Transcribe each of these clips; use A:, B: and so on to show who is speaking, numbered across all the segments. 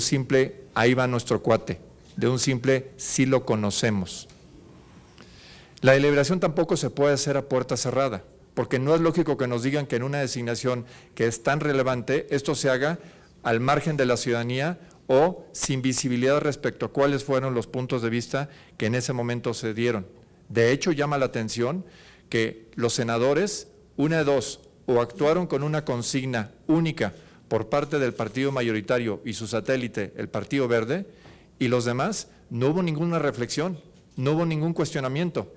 A: simple, ahí va nuestro cuate, de un simple, sí lo conocemos. La deliberación tampoco se puede hacer a puerta cerrada, porque no es lógico que nos digan que en una designación que es tan relevante, esto se haga al margen de la ciudadanía o sin visibilidad respecto a cuáles fueron los puntos de vista que en ese momento se dieron. De hecho, llama la atención que los senadores, una de dos, o actuaron con una consigna única por parte del partido mayoritario y su satélite, el Partido Verde, y los demás, no hubo ninguna reflexión, no hubo ningún cuestionamiento.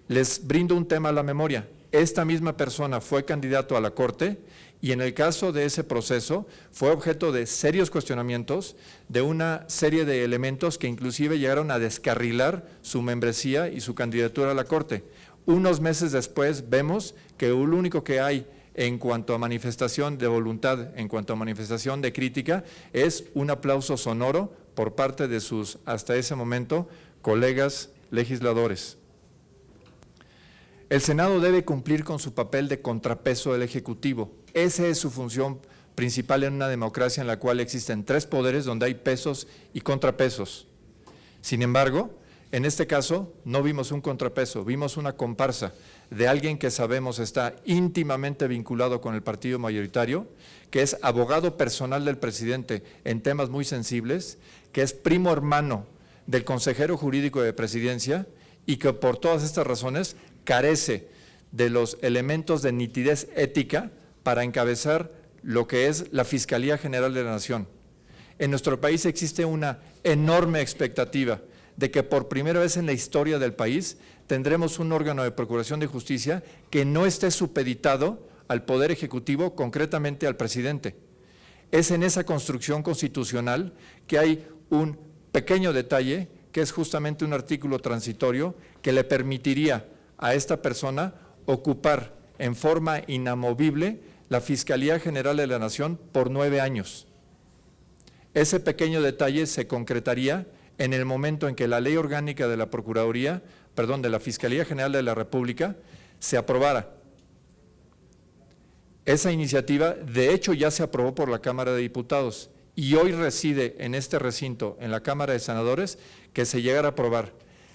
A: Les brindo un tema a la memoria. Esta misma persona fue candidato a la Corte y en el caso de ese proceso fue objeto de serios cuestionamientos, de una serie de elementos que inclusive llegaron a descarrilar su membresía y su candidatura a la Corte. Unos meses después vemos que lo único que hay en cuanto a manifestación de voluntad, en cuanto a manifestación de crítica, es un aplauso sonoro por parte de sus, hasta ese momento, colegas legisladores. El Senado debe cumplir con su papel de contrapeso del Ejecutivo. Esa es su función principal en una democracia en la cual existen tres poderes donde hay pesos y contrapesos. Sin embargo, en este caso no vimos un contrapeso, vimos una comparsa de alguien que sabemos está íntimamente vinculado con el partido mayoritario, que es abogado personal del presidente en temas muy sensibles, que es primo hermano del consejero jurídico de Presidencia y que por todas estas razones carece de los elementos de nitidez ética para encabezar lo que es la Fiscalía General de la Nación. En nuestro país existe una enorme expectativa de que por primera vez en la historia del país tendremos un órgano de procuración de justicia que no esté supeditado al Poder Ejecutivo, concretamente al presidente. Es en esa construcción constitucional que hay un pequeño detalle, que es justamente un artículo transitorio que le permitiría a esta persona ocupar en forma inamovible la Fiscalía General de la Nación por 9 años. Ese pequeño detalle se concretaría en el momento en que la Ley Orgánica de la Procuraduría, de la Fiscalía General de la República, se aprobara. Esa iniciativa, de hecho, ya se aprobó por la Cámara de Diputados y hoy reside en este recinto, en la Cámara de Senadores, que se llegara a aprobar.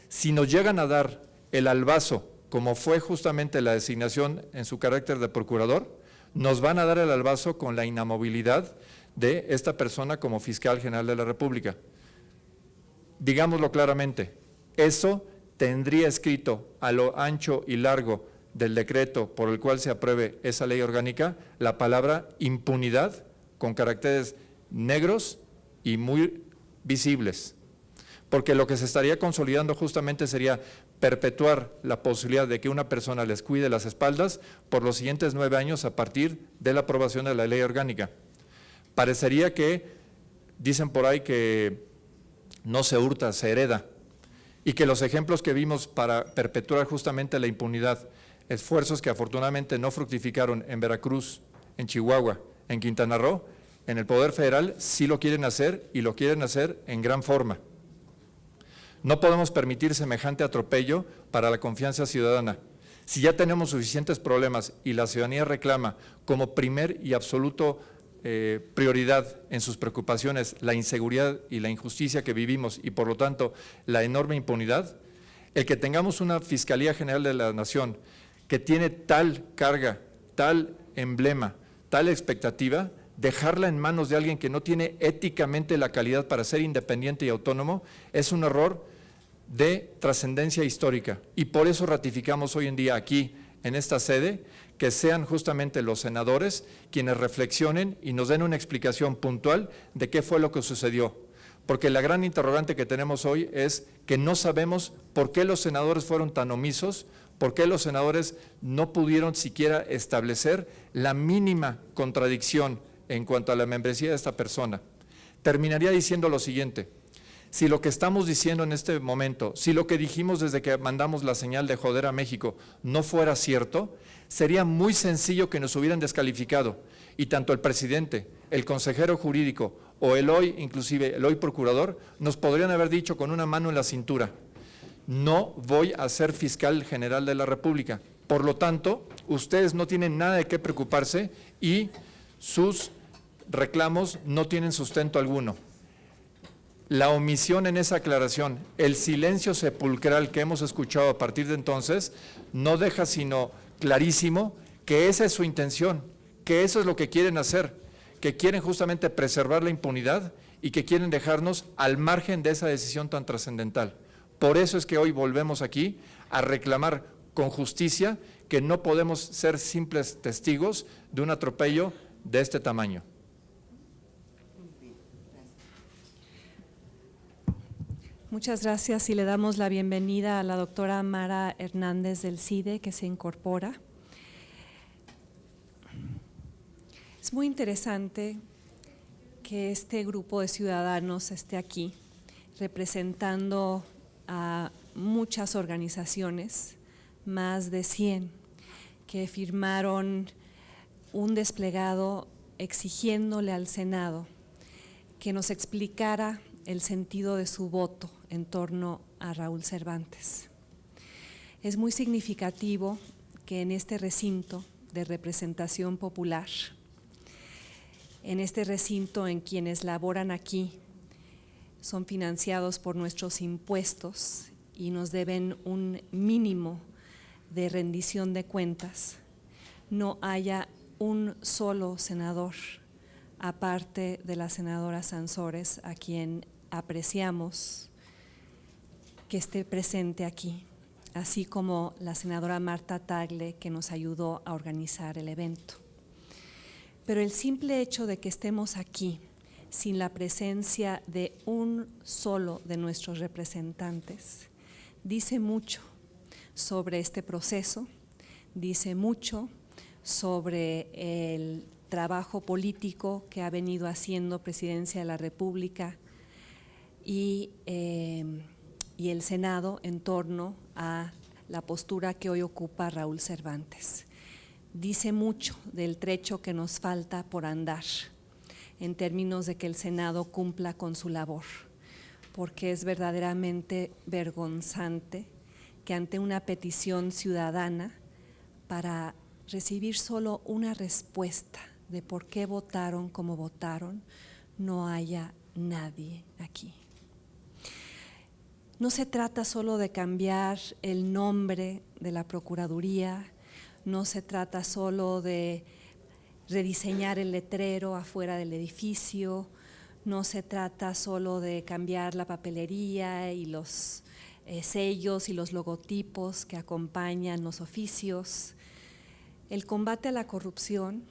A: Si nos llegan a dar el albazo, como fue justamente la designación en su carácter de procurador, nos van a dar el albazo con la inamovilidad de esta persona como fiscal general de la República. Digámoslo claramente, eso tendría escrito a lo ancho y largo del decreto por el cual se apruebe esa ley orgánica la palabra impunidad con caracteres negros y muy visibles, porque lo que se estaría consolidando justamente sería perpetuar la posibilidad de que una persona les cuide las espaldas por los siguientes 9 años a partir de la aprobación de la ley orgánica. Parecería que, dicen por ahí que no se hurta, se hereda, y que los ejemplos que vimos para perpetuar justamente la impunidad, esfuerzos que afortunadamente no fructificaron en Veracruz, en Chihuahua, en Quintana Roo, en el Poder Federal sí lo quieren hacer y lo quieren hacer en gran forma. No podemos permitir semejante atropello para la confianza ciudadana. Si ya tenemos suficientes problemas y la ciudadanía reclama como primer y absoluto prioridad en sus preocupaciones la inseguridad y la injusticia que vivimos y por lo tanto la enorme impunidad, el que tengamos una Fiscalía General de la Nación que tiene tal carga, tal emblema, tal expectativa, dejarla en manos de alguien que no tiene éticamente la calidad para ser independiente y autónomo es un error de trascendencia histórica y por eso ratificamos hoy en día aquí en esta sede que sean justamente los senadores quienes reflexionen y nos den una explicación puntual de qué fue lo que sucedió. Porque la gran interrogante que tenemos hoy es que no sabemos por qué los senadores fueron tan omisos, por qué los senadores no pudieron siquiera establecer la mínima contradicción en cuanto a la membresía de esta persona. Terminaría diciendo lo siguiente: si lo que estamos diciendo en este momento, si lo que dijimos desde que mandamos la señal de joder a México no fuera cierto, sería muy sencillo que nos hubieran descalificado y tanto el presidente, el consejero jurídico o el hoy, inclusive el hoy procurador, nos podrían haber dicho con una mano en la cintura: no voy a ser fiscal general de la República. Por lo tanto, ustedes no tienen nada de qué preocuparse y sus reclamos no tienen sustento alguno. la omisión en esa aclaración, el silencio sepulcral que hemos escuchado a partir de entonces, no deja sino clarísimo que esa es su intención, que eso es lo que quieren hacer, que quieren justamente preservar la impunidad y que quieren dejarnos al margen de esa decisión tan trascendental. Por eso es que hoy volvemos aquí a reclamar con justicia que no podemos ser simples testigos de un atropello de este tamaño.
B: Muchas gracias y le damos la bienvenida a la doctora Mara Hernández del CIDE, que se incorpora. Es muy interesante que este grupo de ciudadanos esté aquí representando a muchas organizaciones, más de 100, que firmaron un desplegado exigiéndole al Senado que nos explicara el sentido de su voto en torno a Raúl Cervantes. Es muy significativo que en este recinto de representación popular, en este recinto en quienes laboran aquí, son financiados por nuestros impuestos y nos deben un mínimo de rendición de cuentas, no haya un solo senador, aparte de la senadora Sansores, a quien apreciamos que esté presente aquí, así como la senadora Marta Tagle, que nos ayudó a organizar el evento. Pero el simple hecho de que estemos aquí sin la presencia de un solo de nuestros representantes dice mucho sobre este proceso, dice mucho sobre el trabajo político que ha venido haciendo Presidencia de la República y el Senado en torno a la postura que hoy ocupa Raúl Cervantes. Dice mucho del trecho que nos falta por andar en términos de que el Senado cumpla con su labor, porque es verdaderamente vergonzante que ante una petición ciudadana para recibir solo una respuesta de por qué votaron como votaron, no haya nadie aquí. No se trata solo de cambiar el nombre de la Procuraduría, no se trata solo de rediseñar el letrero afuera del edificio, no se trata solo de cambiar la papelería y los sellos y los logotipos que acompañan los oficios. El combate a la corrupción,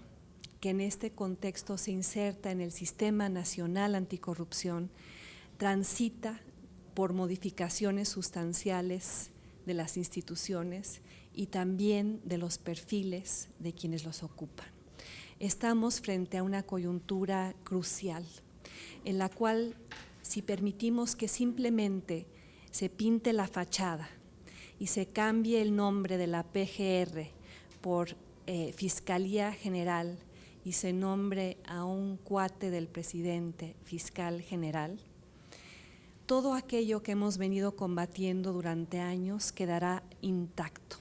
B: que en este contexto se inserta en el Sistema Nacional Anticorrupción, transita por modificaciones sustanciales de las instituciones y también de los perfiles de quienes los ocupan. Estamos frente a una coyuntura crucial en la cual, si permitimos que simplemente se pinte la fachada y se cambie el nombre de la PGR por Fiscalía General y se nombre a un cuate del presidente fiscal general, todo aquello que hemos venido combatiendo durante años quedará intacto.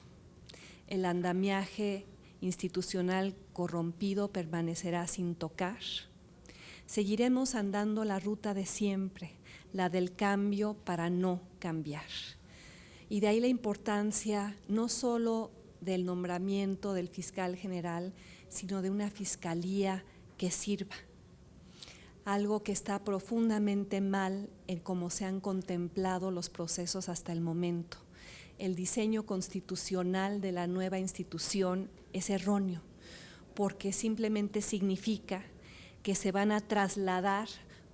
B: El andamiaje institucional corrompido permanecerá sin tocar. Seguiremos andando la ruta de siempre, la del cambio para no cambiar. Y de ahí la importancia no solo del nombramiento del fiscal general, sino de una fiscalía que sirva. Algo que está profundamente mal en cómo se han contemplado los procesos hasta el momento. El diseño constitucional de la nueva institución es erróneo, porque simplemente significa que se van a trasladar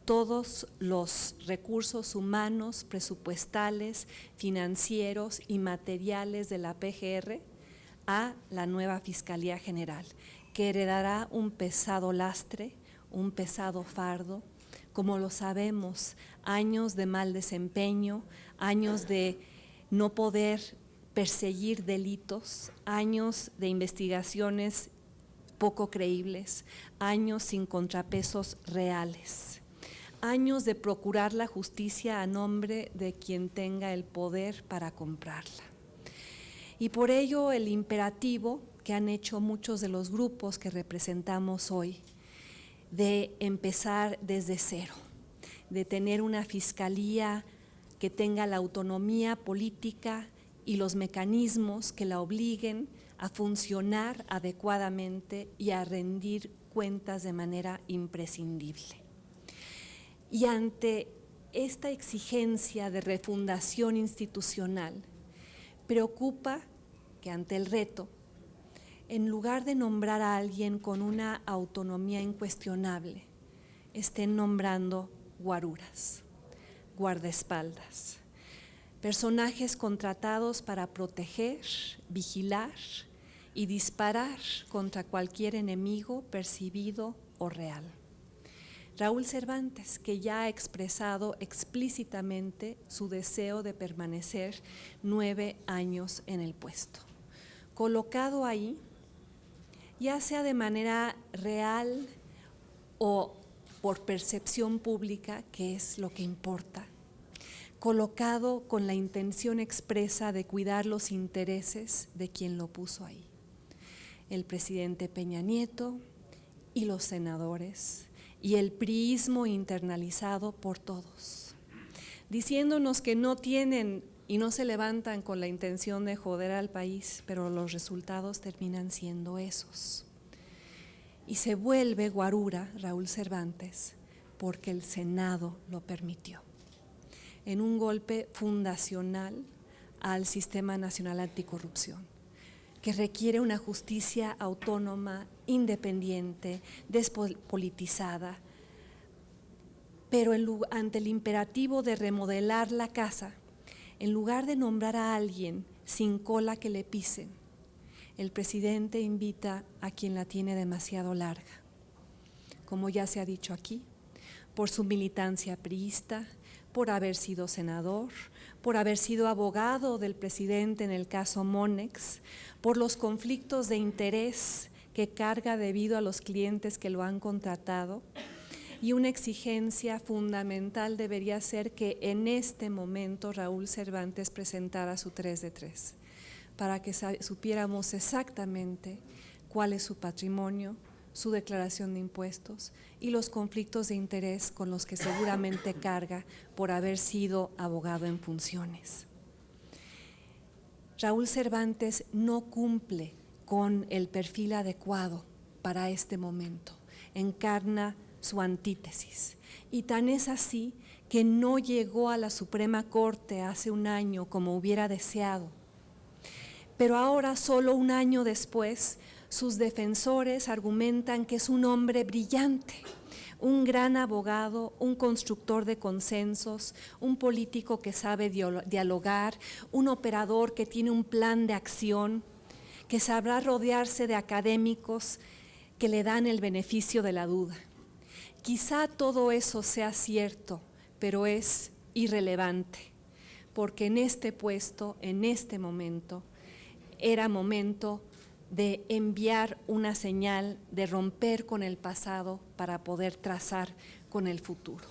B: todos los recursos humanos, presupuestales, financieros y materiales de la PGR a la nueva Fiscalía General, que heredará un pesado lastre, un pesado fardo, como lo sabemos, años de mal desempeño, años de no poder perseguir delitos, años de investigaciones poco creíbles, años sin contrapesos reales, años de procurar la justicia a nombre de quien tenga el poder para comprarla. Y por ello el imperativo que han hecho muchos de los grupos que representamos hoy, de empezar desde cero, de tener una fiscalía que tenga la autonomía política y los mecanismos que la obliguen a funcionar adecuadamente y a rendir cuentas de manera imprescindible. Y ante esta exigencia de refundación institucional, preocupa que ante el reto, en lugar de nombrar a alguien con una autonomía incuestionable, estén nombrando guaruras, guardaespaldas, personajes contratados para proteger, vigilar y disparar contra cualquier enemigo percibido o real. Raúl Cervantes, que ya ha expresado explícitamente su deseo de permanecer 9 años en el puesto. Colocado ahí, ya sea de manera real o por percepción pública, que es lo que importa, colocado con la intención expresa de cuidar los intereses de quien lo puso ahí, el presidente Peña Nieto y los senadores y el priismo internalizado por todos, diciéndonos que no tienen y no se levantan con la intención de joder al país, pero los resultados terminan siendo esos. Y se vuelve guarura Raúl Cervantes porque el Senado lo permitió, en un golpe fundacional al Sistema Nacional Anticorrupción, que requiere una justicia autónoma, independiente, despolitizada, pero ante el imperativo de remodelar la casa, en lugar de nombrar a alguien sin cola que le pisen, el presidente invita a quien la tiene demasiado larga, como ya se ha dicho aquí, por su militancia priista, por haber sido senador, por haber sido abogado del presidente en el caso Monex, por los conflictos de interés que carga debido a los clientes que lo han contratado. Y una exigencia fundamental debería ser que en este momento Raúl Cervantes presentara su 3 de 3, para que supiéramos exactamente cuál es su patrimonio, su declaración de impuestos y los conflictos de interés con los que seguramente carga por haber sido abogado en funciones. Raúl Cervantes no cumple con el perfil adecuado para este momento, encarna su antítesis. Y tan es así que no llegó a la Suprema Corte hace un año como hubiera deseado. Pero ahora, solo un año después, sus defensores argumentan que es un hombre brillante, un gran abogado, un constructor de consensos, un político que sabe dialogar, un operador que tiene un plan de acción, que sabrá rodearse de académicos que le dan el beneficio de la duda. Quizá todo eso sea cierto, pero es irrelevante, porque en este puesto, en este momento, era momento de enviar una señal, de romper con el pasado para poder trazar con el futuro.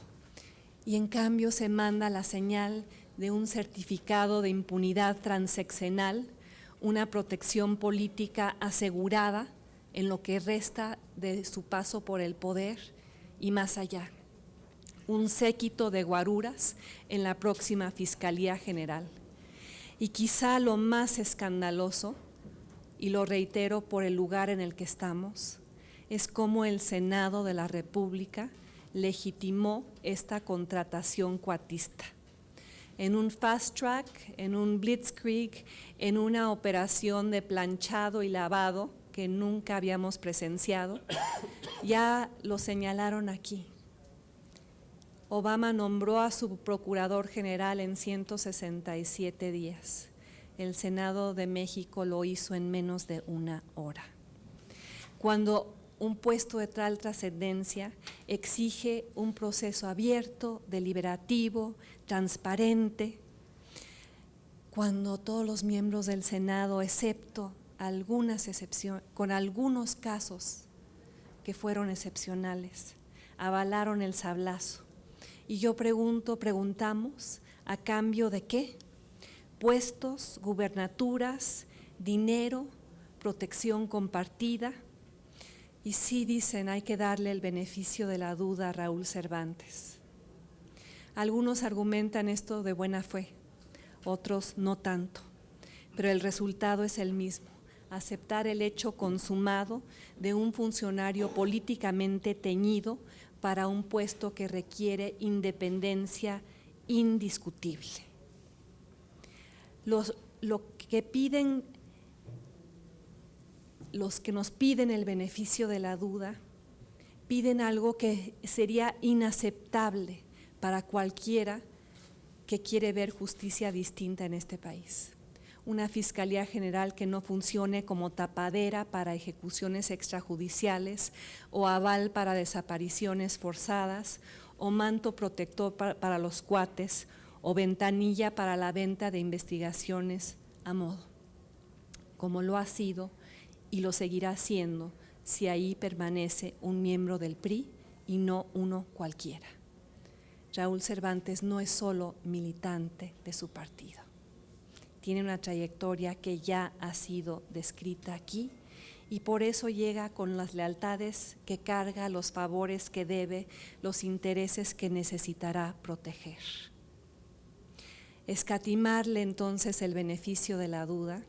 B: Y en cambio se manda la señal de un certificado de impunidad transeccional, una protección política asegurada en lo que resta de su paso por el poder y más allá. Un séquito de guaruras en la próxima Fiscalía General. Y quizá lo más escandaloso, y lo reitero por el lugar en el que estamos, es cómo el Senado de la República legitimó esta contratación cuatista. En un fast track, en un blitzkrieg, en una operación de planchado y lavado que nunca habíamos presenciado, ya lo señalaron aquí. Obama nombró a su procurador general en 167 días. El Senado de México lo hizo en menos de 1 hora. Cuando un puesto de tal trascendencia exige un proceso abierto, deliberativo, transparente, cuando todos los miembros del Senado, excepto algunas excepciones, con algunos casos que fueron excepcionales, avalaron el sablazo. Y yo preguntamos, ¿a cambio de qué? Puestos, gubernaturas, dinero, protección compartida. Y sí dicen, hay que darle el beneficio de la duda a Raúl Cervantes. Algunos argumentan esto de buena fe, otros no tanto, pero el resultado es el mismo: aceptar el hecho consumado de un funcionario políticamente teñido para un puesto que requiere independencia indiscutible. Lo que piden, los que nos piden el beneficio de la duda, piden algo que sería inaceptable para cualquiera que quiere ver justicia distinta en este país. Una Fiscalía General que no funcione como tapadera para ejecuciones extrajudiciales o aval para desapariciones forzadas o manto protector para los cuates o ventanilla para la venta de investigaciones a modo, como lo ha sido y lo seguirá siendo si ahí permanece un miembro del PRI y no uno cualquiera. Raúl Cervantes no es solo militante de su partido. Tiene una trayectoria que ya ha sido descrita aquí y por eso llega con las lealtades que carga, los favores que debe, los intereses que necesitará proteger. Escatimarle entonces el beneficio de la duda